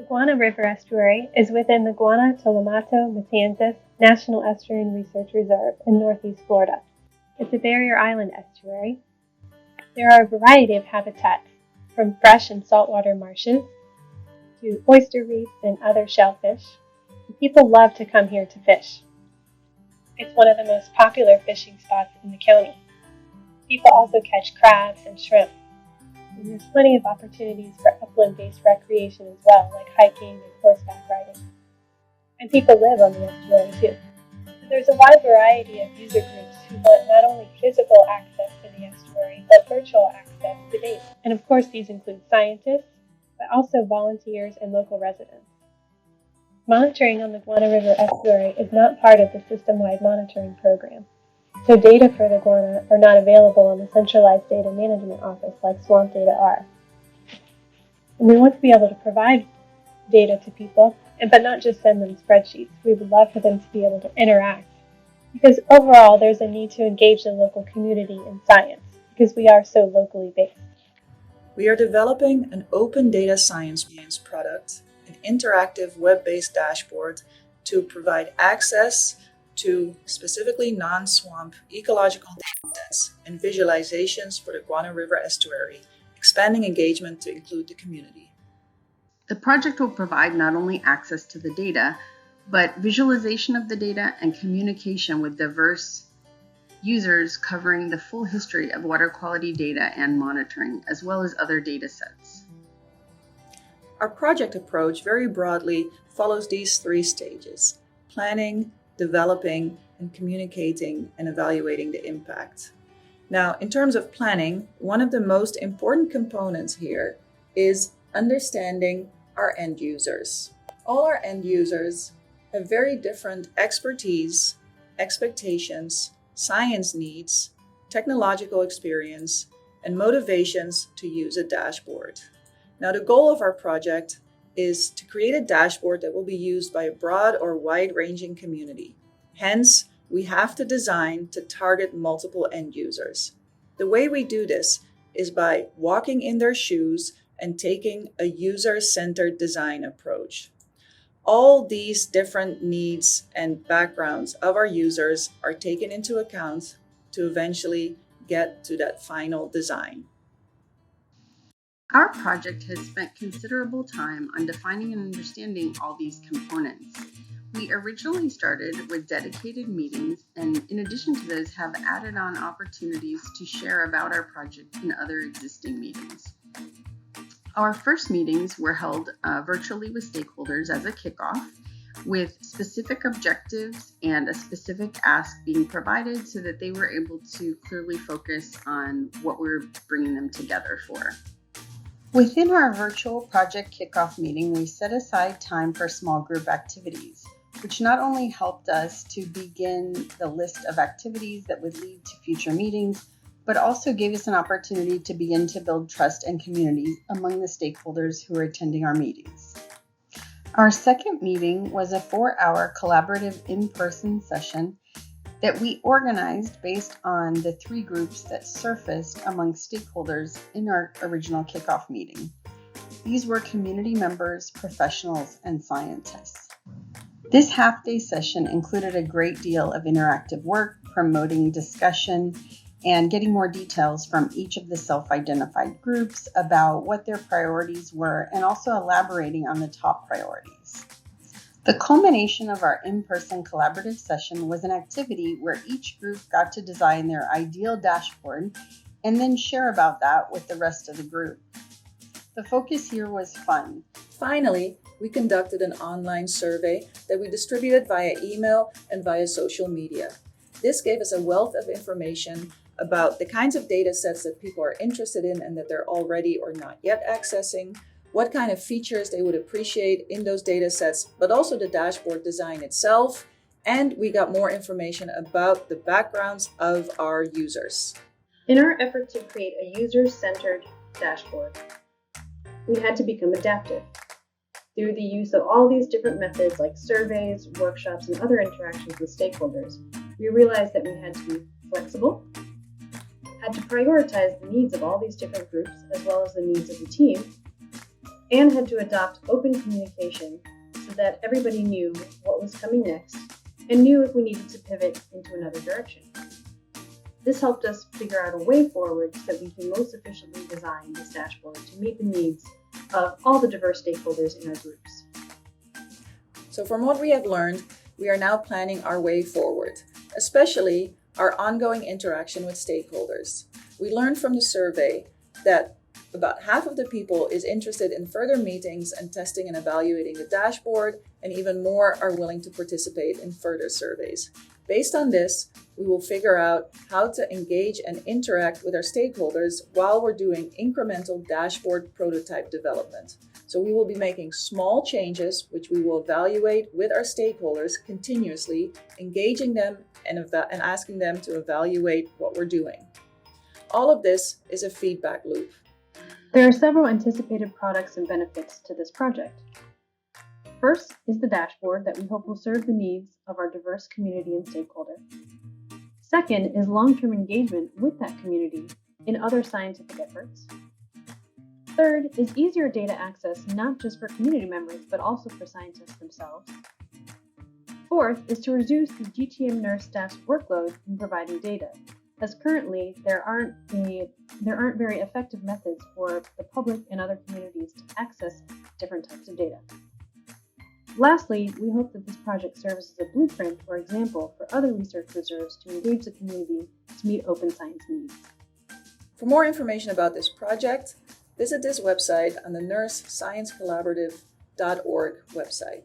Guana River Estuary is within the Guana-Tolomato-Matanzas National Estuarine Research Reserve in northeast Florida. It's a barrier island estuary. There are a variety of habitats, from fresh and saltwater marshes to oyster reefs and other shellfish. People love to come here to fish. It's one of the most popular fishing spots in the county. People also catch crabs and shrimp. And there's plenty of opportunities for upland-based recreation as well, like hiking and horseback riding. And people live on the estuary too. So there's a wide variety of user groups who want not only physical access to the estuary, but virtual access to data. And of course these include scientists, but also volunteers and local residents. Monitoring on the Guana River Estuary is not part of the system-wide monitoring program. So data for the Guana are not available on the centralized data management office like swamp data are. And we want to be able to provide data to people, but not just send them spreadsheets. We would love for them to be able to interact. Because overall, there's a need to engage the local community in science, because we are so locally based. We are developing an open data science product, an interactive web-based dashboard to provide access to specifically non-swamp ecological data sets and visualizations for the Guana River Estuary, expanding engagement to include the community. The project will provide not only access to the data, but visualization of the data and communication with diverse users covering the full history of water quality data and monitoring, as well as other data sets. Our project approach very broadly follows these three stages: planning, developing, and communicating and evaluating the impact. Now, in terms of planning, one of the most important components here is understanding our end users. All our end users have very different expertise, expectations, science needs, technological experience, and motivations to use a dashboard. Now, the goal of our project is to create a dashboard that will be used by a broad or wide-ranging community. Hence, we have to design to target multiple end users. The way we do this is by walking in their shoes and taking a user-centered design approach. All these different needs and backgrounds of our users are taken into account to eventually get to that final design. Our project has spent considerable time on defining and understanding all these components. We originally started with dedicated meetings, and in addition to those, have added on opportunities to share about our project in other existing meetings. Our first meetings were held virtually with stakeholders as a kickoff, with specific objectives and a specific ask being provided so that they were able to clearly focus on what we're bringing them together for. Within our virtual project kickoff meeting, we set aside time for small group activities, which not only helped us to begin the list of activities that would lead to future meetings, but also gave us an opportunity to begin to build trust and community among the stakeholders who are attending our meetings. Our second meeting was a 4-hour collaborative in-person session that we organized based on the 3 groups that surfaced among stakeholders in our original kickoff meeting. These were community members, professionals, and scientists. This half-day session included a great deal of interactive work, promoting discussion, and getting more details from each of the self-identified groups about what their priorities were, and also elaborating on the top priorities. The culmination of our in-person collaborative session was an activity where each group got to design their ideal dashboard and then share about that with the rest of the group. The focus here was fun. Finally, we conducted an online survey that we distributed via email and via social media. This gave us a wealth of information about the kinds of data sets that people are interested in and that they're already or not yet accessing, what kind of features they would appreciate in those data sets, but also the dashboard design itself. And we got more information about the backgrounds of our users. In our effort to create a user-centered dashboard, we had to become adaptive. Through the use of all these different methods like surveys, workshops, and other interactions with stakeholders, we realized that we had to be flexible, had to prioritize the needs of all these different groups as well as the needs of the team, and had to adopt open communication so that everybody knew what was coming next and knew if we needed to pivot into another direction. This helped us figure out a way forward so that we can most efficiently design this dashboard to meet the needs of all the diverse stakeholders in our groups. So from what we have learned, we are now planning our way forward, especially our ongoing interaction with stakeholders. We learned from the survey that about half of the people is interested in further meetings and testing and evaluating the dashboard, and even more are willing to participate in further surveys. Based on this, we will figure out how to engage and interact with our stakeholders while we're doing incremental dashboard prototype development. So we will be making small changes, which we will evaluate with our stakeholders continuously, engaging them and asking them to evaluate what we're doing. All of this is a feedback loop. There are several anticipated products and benefits to this project. First is the dashboard that we hope will serve the needs of our diverse community and stakeholder. Second is long-term engagement with that community in other scientific efforts. Third is easier data access not just for community members, but also for scientists themselves. Fourth is to reduce the GTM NERRS staff's workload in providing data, as currently there aren't very effective methods for the public and other communities to access different types of data. Lastly, we hope that this project serves as a blueprint or example for other research reserves to engage the community to meet open science needs. For more information about this project, visit this website on the NERRS ScienceCollaborative.org website.